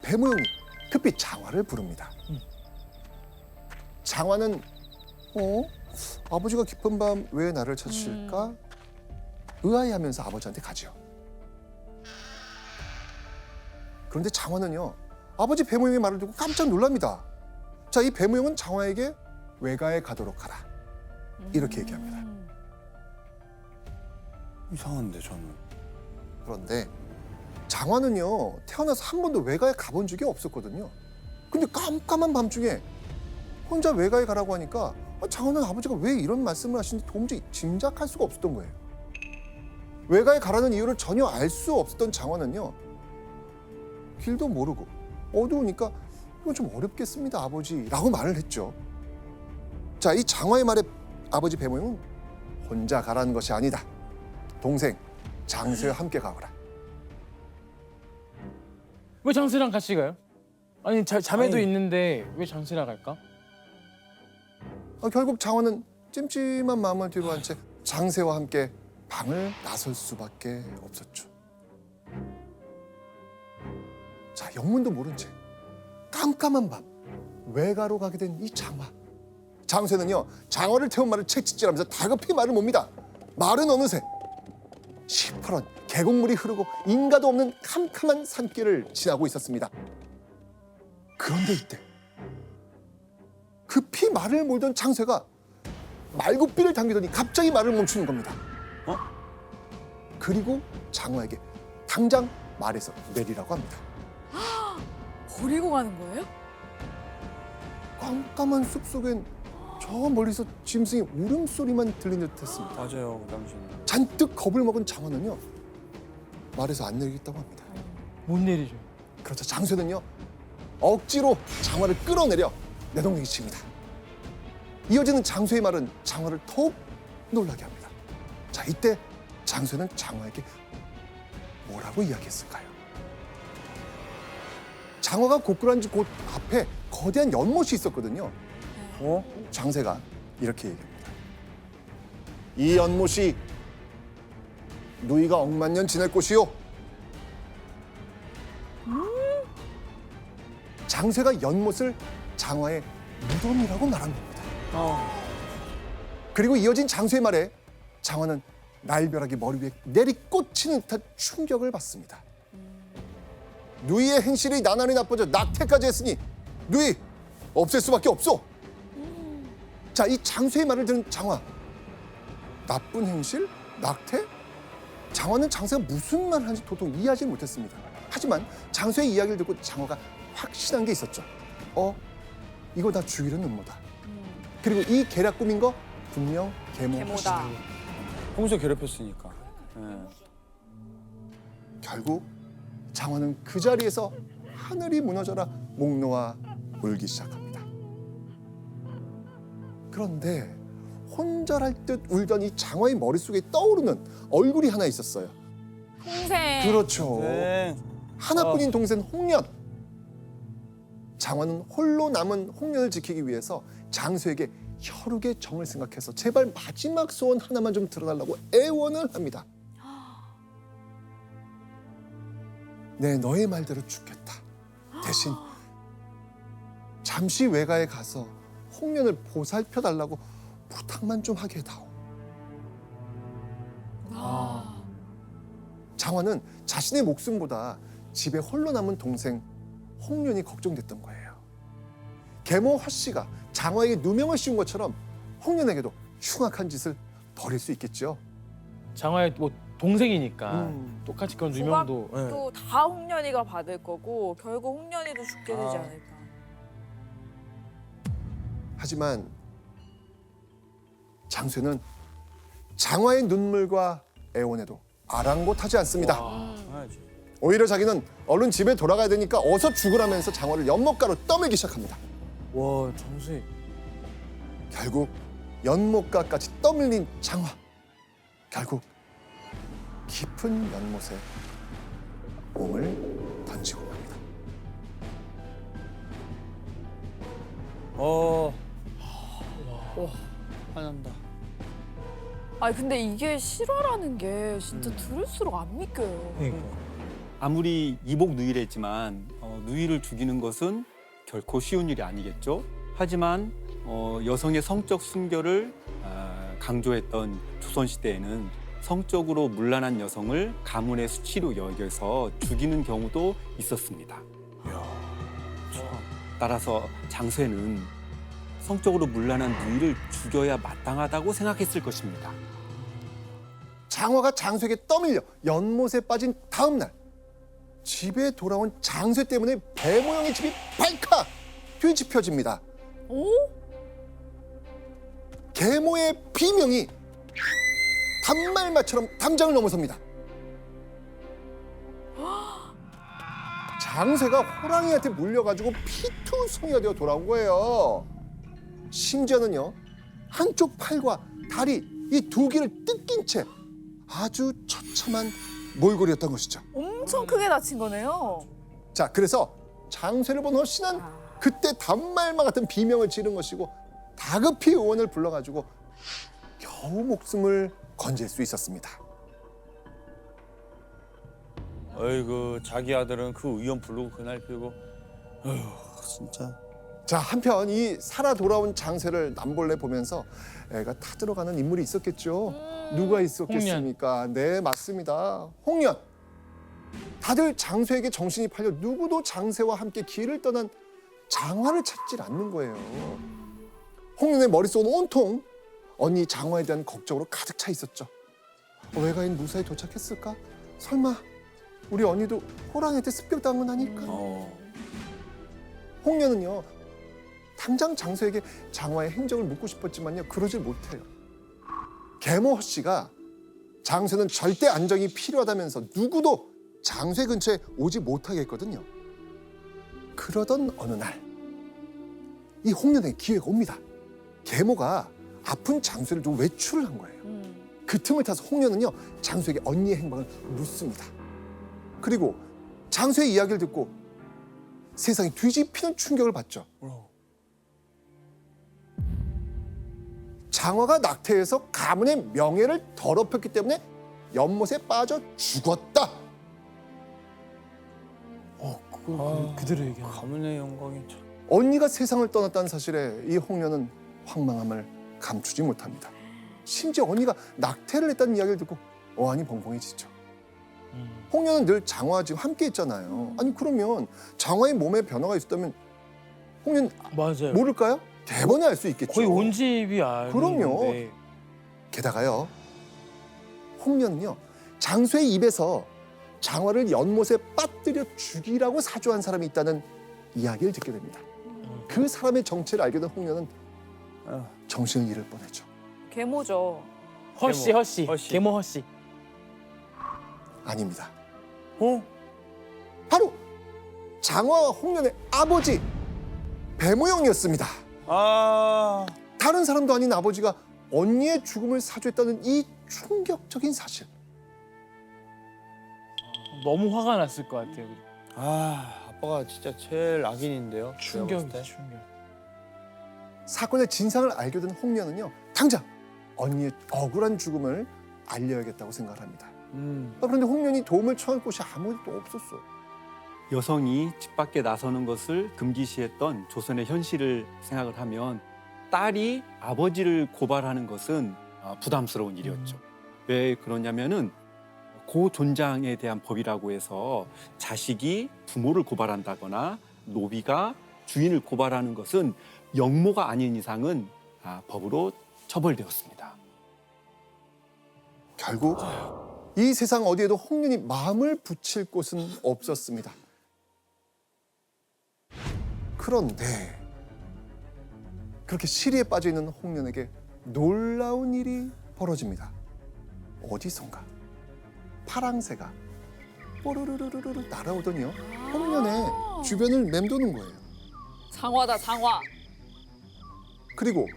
배무용이 급히 장화를 부릅니다. 장화는 아버지가 깊은 밤 왜 나를 찾으실까? 의아해하면서 아버지한테 가죠. 그런데 장화는요, 아버지 배무용의 말을 듣고 깜짝 놀랍니다. 자, 이 배무용은 장화에게 외가에 가도록 하라, 이렇게 얘기합니다. 이상한데 저는. 그런데 장화는요, 태어나서 한 번도 외가에 가본 적이 없었거든요. 근데 깜깜한 밤중에 혼자 외가에 가라고 하니까 장화는 아버지가 왜 이런 말씀을 하시는지 도무지 짐작할 수가 없었던 거예요. 외가에 가라는 이유를 전혀 알 수 없었던 장화는요, 길도 모르고 어두우니까 이건 좀 어렵겠습니다, 아버지라고 말을 했죠. 자, 이 장화의 말에 아버지 배무용은 혼자 가라는 것이 아니다. 동생 장쇠와 함께 가거라. 왜 장수랑 같이 가요? 아니 자매도 아니. 있는데 왜 장수랑 갈까? 결국 장화는 찜찜한 마음을 뒤로 한 채 장쇠와 함께 방을 나설 수밖에 없었죠. 자, 영문도 모른 채 깜깜한 밤 외가로 가게 된 이 장화. 장쇠는요, 장화를 태운 말을 채찍질하면서 다급히 말을 몹니다. 말은 어느새 시퍼런 계곡물이 흐르고 인가도 없는 캄캄한 산길을 지나고 있었습니다. 그런데 이때 급히 말을 몰던 장쇠가 말굽비를 당기더니 갑자기 말을 멈추는 겁니다. 그리고 장화에게 당장 말에서 내리라고 합니다. 버리고 가는 거예요? 깜깜한 숲속엔 저 멀리서 짐승의 울음소리만 들린 듯했습니다. 맞아요, 그 당시는. 잔뜩 겁을 먹은 장화는요, 말에서 안 내리겠다고 합니다. 못 내리죠. 그렇죠. 장쇠는요, 억지로 장화를 끌어내려 내동댕이 칩니다. 이어지는 장쇠의 말은 장화를 더욱 놀라게 합니다. 자, 이때 장쇠는 장화에게 뭐라고 이야기했을까요? 장화가 고꾸란지 곳 앞에 거대한 연못이 있었거든요. 장쇠가 이렇게 얘기합니다. 이 연못이 누이가 억만 년 지낼 곳이요. 장쇠가 연못을 장화의 무덤이라고 말한 겁니다. 그리고 이어진 장쇠의 말에 장화는 날벼락이 머리 위에 내리꽂히는 듯한 충격을 받습니다. 누이의 행실이 나날이 나빠져 낙태까지 했으니 누이 없앨 수밖에 없소. 자, 이 장쇠의 말을 들은 장화, 나쁜 행실? 낙태? 장화는 장쇠가 무슨 말을 하는지 도통 이해하지 못했습니다. 하지만 장쇠의 이야기를 듣고 장화가 확신한 게 있었죠. 이거 다 죽이려는 음모다. 그리고 이 계략 꾸민 거 분명 계모 계모다. 헛이다. 평소에 괴롭혔으니까. 예. 결국 장화는 그 자리에서 하늘이 무너져라 목 놓아 울기 시작합니다. 그런데 혼절할 듯 울던 이 장화의 머릿속에 떠오르는 얼굴이 하나 있었어요. 동생. 그렇죠. 네. 하나뿐인 동생 홍련. 장화는 홀로 남은 홍련을 지키기 위해서 장쇠에게 혈육의 정을 생각해서 제발 마지막 소원 하나만 좀 들어달라고 애원을 합니다. 네, 너의 말대로 죽겠다. 대신 잠시 외가에 가서 홍련을 보살펴달라고 부탁만 좀 하게 해다오. 장화는 자신의 목숨보다 집에 홀로 남은 동생 홍련이 걱정됐던 거예요. 계모 헛씨가 장화에게 누명을 씌운 것처럼 홍련에게도 흉악한 짓을 벌일 수 있겠죠. 장화의 뭐 동생이니까 음. 똑같이 그런 누명도. 예. 또 다 홍련이가 받을 거고 결국 홍련이도 죽게 되지 않을까. 하지만 장쇠는 장화의 눈물과 애원에도 아랑곳하지 않습니다. 해야지. 오히려 자기는 얼른 집에 돌아가야 되니까 어서 죽으라면서 장화를 연못가로 떠밀기 시작합니다. 와 장수. 결국 연못가까지 떠밀린 장화. 결국 깊은 연못에 몸을 던지고 맙니다. 화난다. 아니 근데 이게 실화라는 게 진짜 들을수록 안 믿겨요. 그러니까. 아무리 이복 누이랬지만 누이를 죽이는 것은 결코 쉬운 일이 아니겠죠. 하지만 여성의 성적 순결을 강조했던 조선시대에는 성적으로 문란한 여성을 가문의 수치로 여겨서 죽이는 경우도 있었습니다. 따라서 장쇠는 성적으로 문란한 누이를 죽여야 마땅하다고 생각했을 것입니다. 장화가 장쇠에게 떠밀려 연못에 빠진 다음 날 집에 돌아온 장쇠 때문에 배 모양의 집이 발칵 뒤집혀집니다. 오? 계모의 비명이 단말마처럼 담장을 넘어섭니다. 장쇠가 호랑이한테 물려가지고 피투성이가 되어 돌아온 거예요. 심지어는요, 한쪽 팔과 다리 이 두 개를 뜯긴 채 아주 처참한 몰골이었던 것이죠. 엄청 크게 다친 거네요. 자, 그래서 장쇠를 본 허씨는 그때 단말마 같은 비명을 지른 것이고 다급히 의원을 불러가지고 겨우 목숨을 건질 수 있었습니다. 어이구 자기 아들은 그 의원 부르고 그날 피고. 어휴 진짜. 자, 한편 이 살아 돌아온 장쇠를 남몰래 보면서 애가 타들어가는 인물이 있었겠죠. 누가 있었겠습니까? 네, 맞습니다. 홍련. 다들 장쇠에게 정신이 팔려 누구도 장쇠와 함께 길을 떠난 장화를 찾질 않는 거예요. 홍련의 머릿속은 온통 언니 장화에 대한 걱정으로 가득 차 있었죠. 외가인 무사히 도착했을까? 설마 우리 언니도 호랑이한테 습격당한 건 아닐까? 홍련은요, 당장 장쇠에게 장화의 행적을 묻고 싶었지만요, 그러질 못해요. 계모 허씨가 장쇠는 절대 안정이 필요하다면서 누구도 장쇠 근처에 오지 못하게 했거든요. 그러던 어느 날 이 홍련에게 기회가 옵니다. 계모가 아픈 장쇠를 좀 외출을 한 거예요. 그 틈을 타서 홍련은요, 장쇠에게 언니의 행방을 묻습니다. 그리고 장쇠의 이야기를 듣고 세상이 뒤집히는 충격을 받죠. 장화가 낙태해서 가문의 명예를 더럽혔기 때문에 연못에 빠져 죽었다. 그대로 얘기하는. 가문의 영광이 참. 언니가 세상을 떠났다는 사실에 이 홍련은 황망함을 감추지 못합니다. 심지어 언니가 낙태를 했다는 이야기를 듣고 어안이 벙벙해지죠. 홍련은 늘 장화와 지금 함께 있잖아요. 아니 그러면 장화의 몸에 변화가 있었다면 홍련 맞아요. 모를까요? 대번에 알 수 있겠죠. 거의 온 집이 아는 그럼요. 건데. 게다가요, 홍련은요, 장쇠의 입에서 장화를 연못에 빠뜨려 죽이라고 사주한 사람이 있다는 이야기를 듣게 됩니다. 그 사람의 정체를 알게 된 홍련은 정신을 잃을 뻔했죠. 계모죠. 허씨. 허씨. 계모 허씨. 아닙니다. 어? 바로 장화와 홍련의 아버지 배모영이었습니다. 아. 다른 사람도 아닌 아버지가 언니의 죽음을 사주했다는 이 충격적인 사실. 너무 화가 났을 것 같아요. 아 아빠가 진짜 제일 악인인데요. 제가 봤을 때. 충격. 사건의 진상을 알게 된 홍련은요, 당장 언니의 억울한 죽음을 알려야겠다고 생각을 합니다. 그런데 홍련이 도움을 청할 곳이 아무도 없었어요. 여성이 집 밖에 나서는 것을 금기시했던 조선의 현실을 생각을 하면 딸이 아버지를 고발하는 것은 부담스러운 일이었죠. 왜 그러냐면은 고존장에 대한 법이라고 해서 자식이 부모를 고발한다거나 노비가 주인을 고발하는 것은 영모가 아닌 이상은 법으로 처벌되었습니다. 결국 이 세상 어디에도 홍련이 마음을 붙일 곳은 없었습니다. 그런데 그렇게 시리에 빠져 있는 홍련에게 놀라운 일이 벌어집니다. 어디선가 파랑새가 뽀르르르르르 날아오더니요, 홍련의 주변을 맴도는 거예요. 장화다 장화. 그리고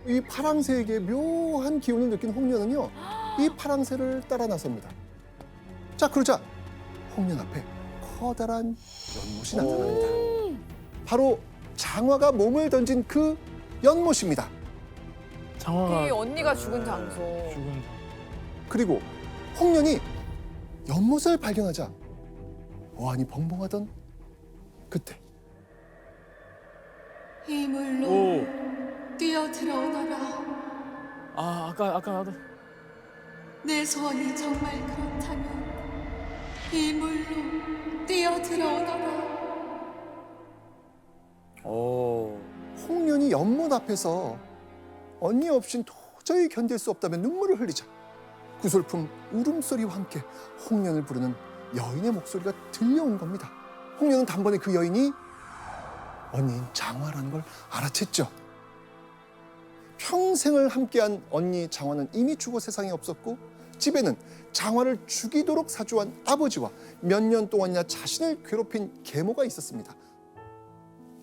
이 파랑새에게 묘한 기운을 느낀 홍련은요, 이 파랑새를 따라 나섭니다. 자, 그러자 홍련 앞에 커다란 연못이 나타납니다. 바로 장화가 몸을 던진 그 연못입니다. 장화가 그 언니가 죽은 장소. 죽은. 그리고 홍련이 연못을 발견하자 보안이 벙벙하던 그때 이물로 오. 뛰어들어오너라. 아 아까 나도 내 소원이 정말 그렇다면 이물로 뛰어들어오너라. 오. 홍련이 연못 앞에서 언니 없인 도저히 견딜 수 없다며 눈물을 흘리자 구슬품 울음소리와 함께 홍련을 부르는 여인의 목소리가 들려온 겁니다. 홍련은 단번에 그 여인이 언니인 장화라는 걸 알아챘죠. 평생을 함께한 언니 장화는 이미 죽어 세상에 없었고 집에는 장화를 죽이도록 사주한 아버지와 몇 년 동안이나 자신을 괴롭힌 계모가 있었습니다.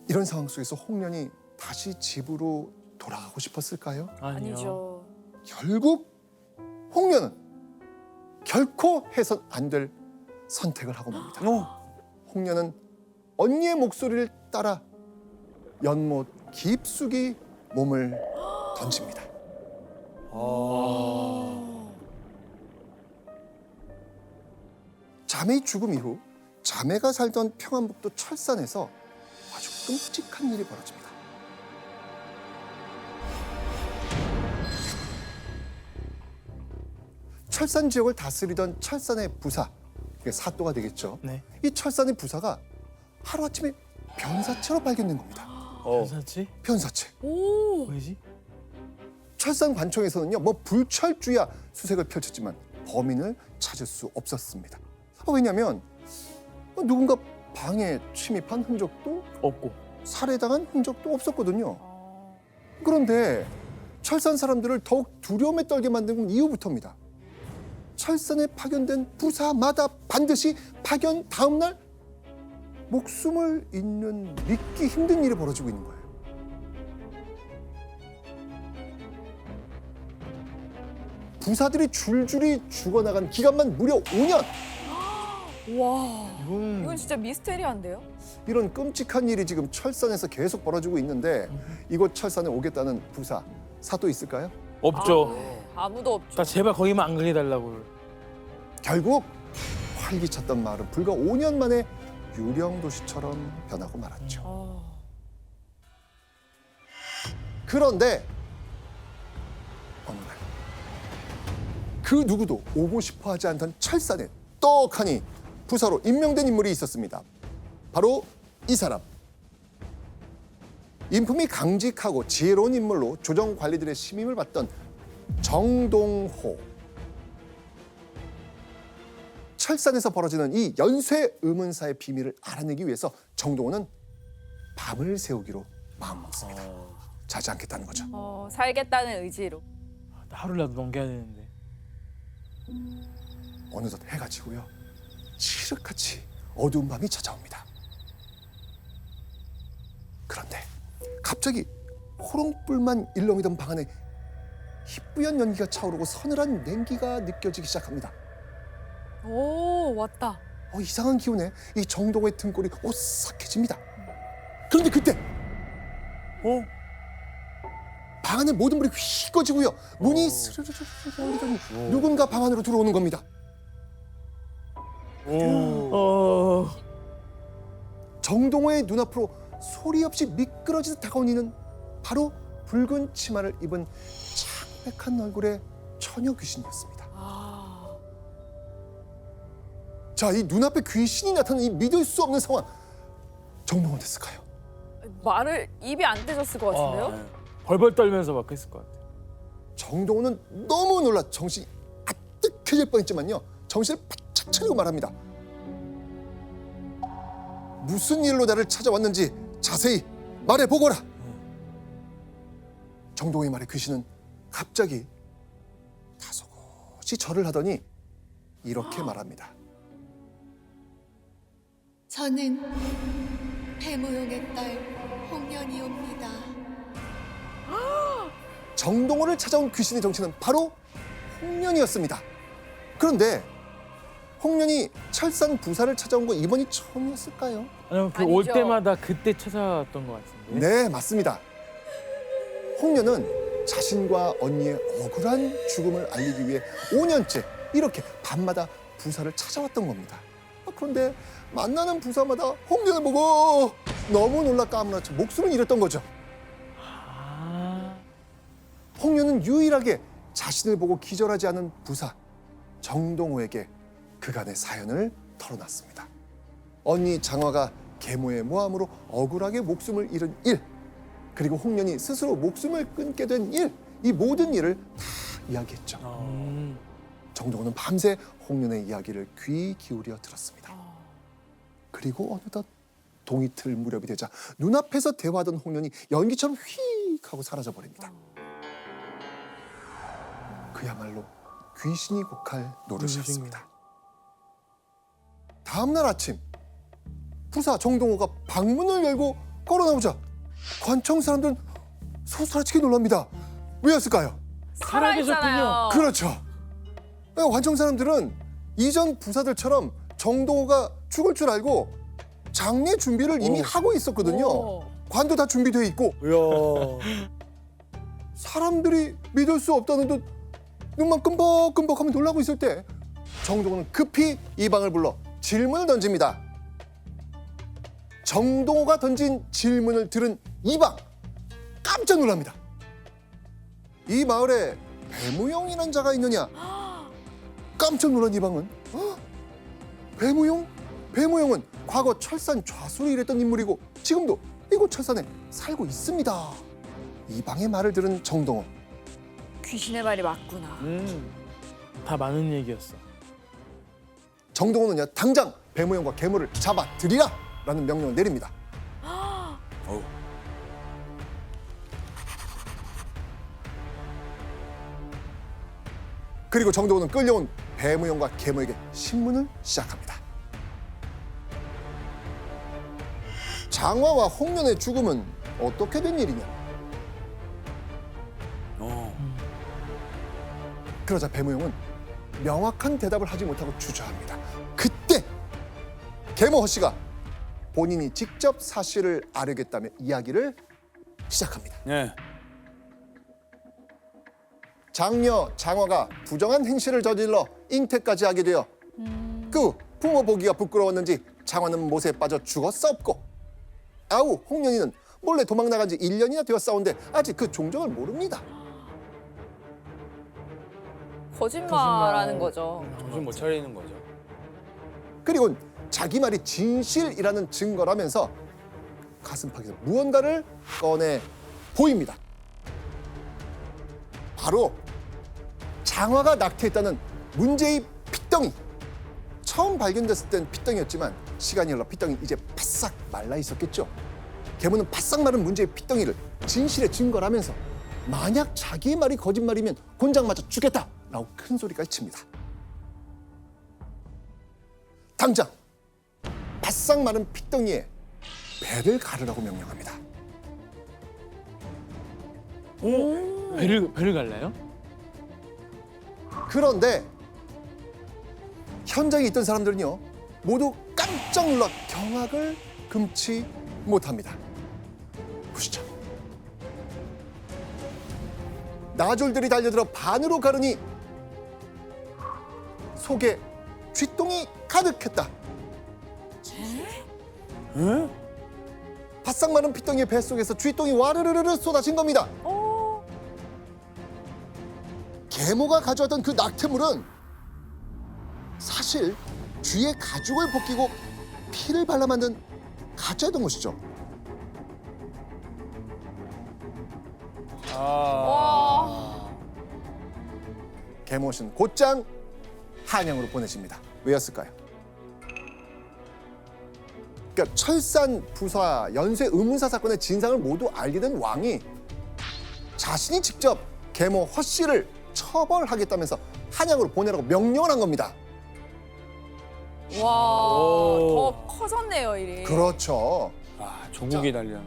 이런 상황 속에서 홍련이 다시 집으로 돌아가고 싶었을까요? 아니요. 아니죠. 결국 홍련은 결코 해선 안 될 선택을 하고 맙니다. 홍련은 언니의 목소리를 따라 연못 깊숙이 몸을 던집니다. 자매의 죽음 이후 자매가 살던 평안북도 철산에서 아주 끔찍한 일이 벌어집니다. 철산 지역을 다스리던 철산의 부사, 이게 사또가 되겠죠. 네. 이 철산의 부사가 하루아침에 변사체로 발견된 겁니다. 변사치? 변사체. 오. 뭐지? 철산 관청에서는요, 뭐 불철주야 수색을 펼쳤지만 범인을 찾을 수 없었습니다. 왜냐하면 누군가 방에 침입한 흔적도 없고. 살해당한 흔적도 없었거든요. 아. 그런데 철산 사람들을 더욱 두려움에 떨게 만든 건 이후부터입니다. 철산에 파견된 부사마다 반드시 파견 다음 날 목숨을 잃는 믿기 힘든 일이 벌어지고 있는 거예요. 부사들이 줄줄이 죽어나간 기간만 무려 5년. 와. 이건 이건 진짜 미스테리한데요? 이런 끔찍한 일이 지금 철산에서 계속 벌어지고 있는데 이곳 철산에 오겠다는 부사, 사또 있을까요? 없죠. 아무도 없죠. 나 제발 거기만 안 가게 달라고. 결국 활기찼던 마을은 불과 5년 만에 유령 도시처럼 변하고 말았죠. 아. 그런데 어느 날 그 누구도 오고 싶어 하지 않던 철산에 떡하니 부사로 임명된 인물이 있었습니다. 바로 이 사람. 인품이 강직하고 지혜로운 인물로 조정 관리들의 심임을 받던 정동호. 철산에서 벌어지는 이 연쇄 의문사의 비밀을 알아내기 위해서 정동호는 밤을 새우기로 마음먹습니다. 자지 않겠다는 거죠. 살겠다는 의지로. 하루라도 넘겨야 되는데. 어느덧 해가 지고요. 칠흑같이 어두운 밤이 찾아옵니다. 그런데 갑자기 호롱불만 일렁이던 방 안에 희뿌연 연기가 차오르고 서늘한 냉기가 느껴지기 시작합니다. 오, 왔다. 이상한 기운에 이 정동호의 등골이 오싹해집니다. 그런데 그때 방 안에 모든 불이 휙 꺼지고요. 문이 스르르르 열리더니 누군가 방 안으로 들어오는 겁니다. 정동호의 눈앞으로 소리 없이 미끄러지듯 다가온 이는 바로 붉은 치마를 입은 창백한 얼굴의 처녀 귀신이었습니다. 아. 자, 이 눈앞에 귀신이 나타난 이 믿을 수 없는 상황. 정동호 됐을까요? 말을 입이 안 떼졌을 것 같은데요? 벌벌 떨면서 막 했을 것 같아. 정동호는 너무 놀라 정신이 아뜩해질 뻔했지만요. 정신을 바짝 차리고 말합니다. 무슨 일로 나를 찾아왔는지 자세히 말해보거라. 정동호의 말에 귀신은 갑자기 다소곳이 절을 하더니 이렇게 말합니다. 저는 배모용의 딸 홍련이옵니다. 정동호를 찾아온 귀신의 정체는 바로 홍련이었습니다. 그런데 홍련이 철산 부사를 찾아온 건 이번이 처음이었을까요? 아니면 그 올 아니죠. 때마다 그때 찾아왔던 것 같은데. 네, 맞습니다. 홍련은 자신과 언니의 억울한 죽음을 알리기 위해 5년째 이렇게 밤마다 부사를 찾아왔던 겁니다. 그런데 만나는 부사마다 홍련을 보고 너무 놀라 까무라쳐 목숨을 잃었던 거죠. 홍련은 유일하게 자신을 보고 기절하지 않은 부사 정동호에게 그간의 사연을 털어놨습니다. 언니 장화가 계모의 모함으로 억울하게 목숨을 잃은 일, 그리고 홍련이 스스로 목숨을 끊게 된 일, 이 모든 일을 다 이야기했죠. 정동호는 밤새 홍련의 이야기를 귀 기울여 들었습니다. 그리고 어느덧 동이틀 무렵이 되자 눈앞에서 대화하던 홍련이 연기처럼 휙 하고 사라져버립니다. 그야말로 귀신이 곡할 노릇이었습니다. 다음 날 아침 부사 정동호가 방문을 열고 걸어나오자 관청 사람들은 소스라치게 놀랍니다. 왜였을까요? 살아있잖아요. 그렇죠. 관청 사람들은 이전 부사들처럼 정동호가 죽을 줄 알고 장례 준비를 이미 하고 있었거든요. 오. 관도 다 준비되어 있고 사람들이 믿을 수 없다는 듯 눈만 끔벅끔벅하면 놀라고 있을 때 정동호는 급히 이방을 불러 질문을 던집니다. 정동호가 던진 질문을 들은 이방 깜짝 놀랍니다. 이 마을에 배무용이라는 자가 있느냐? 깜짝 놀란 이방은 배무용? 배무용은 과거 철산 좌수를 일했던 인물이고 지금도 이곳 철산에 살고 있습니다. 이방의 말을 들은 정동호, 귀신의 말이 맞구나. 다 많은 얘기였어. 정동호는요 당장 배무용과 계모를 잡아들이라 라는 명령을 내립니다. 어우. 그리고 정동호는 끌려온 배무용과 계모에게 신문을 시작합니다. 장화와 홍련의 죽음은 어떻게 된 일이냐? 그러자 배무용은 명확한 대답을 하지 못하고 주저합니다. 그때 계모 허씨가 본인이 직접 사실을 알겠다며 이야기를 시작합니다. 네. 장녀 장화가 부정한 행실을 저질러 잉태까지 하게 되어 그 부모 보기가 부끄러웠는지 장화는 못에 빠져 죽었사옵고 아우 홍련이는 몰래 도망 나간 지 1년이나 되었사온데 아직 그 종적을 모릅니다. 거짓말하는 거죠. 정신 못 차리는 거죠. 그리고 자기 말이 진실이라는 증거라면서 가슴팍에서 무언가를 꺼내 보입니다. 바로 장화가 낙태했다는 문제의 핏덩이. 처음 발견됐을 땐 핏덩이였지만 시간이 흘러 핏덩이 이제 바싹 말라 있었겠죠. 계모는 바싹 마른 문제의 핏덩이를 진실의 증거라면서 만약 자기의 말이 거짓말이면 곤장 맞아 죽겠다 라고 큰 소리까지 칩니다. 당장 바싹 마른 핏덩이에 배를 가르라고 명령합니다. 배를 갈라요? 그런데 현장에 있던 사람들은요 모두 깜짝 놀라 경악을 금치 못합니다. 보시죠. 나졸들이 달려들어 반으로 가르니 속에 쥐똥이 가득했다. 바싹 마른 핏덩이의 뱃속에서 쥐똥이 와르르르 쏟아진 겁니다. 계모가 가져왔던 그 낙태물은 사실 쥐의 가죽을 벗기고 피를 발라 만든 가짜였던 것이죠. 와. 계모 씨는 곧장 한양으로 보내집니다. 왜였을까요? 그러니까 철산 부사 연쇄 의문사 사건의 진상을 모두 알게 된 왕이 자신이 직접 계모 허 씨를 처벌하겠다면서 한양으로 보내라고 명령을 한 겁니다. 와. 오. 더 커졌네요, 일이. 그렇죠. 아, 조국이 달려.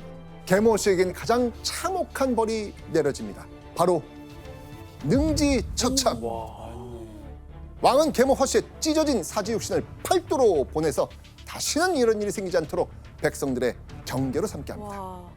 계모 씨에겐 가장 참혹한 벌이 내려집니다. 바로 능지처참. 왕은 계모 허 씨의 찢어진 사지육신을 팔도로 보내서 다시는 이런 일이 생기지 않도록 백성들의 경계로 삼게 합니다. 와.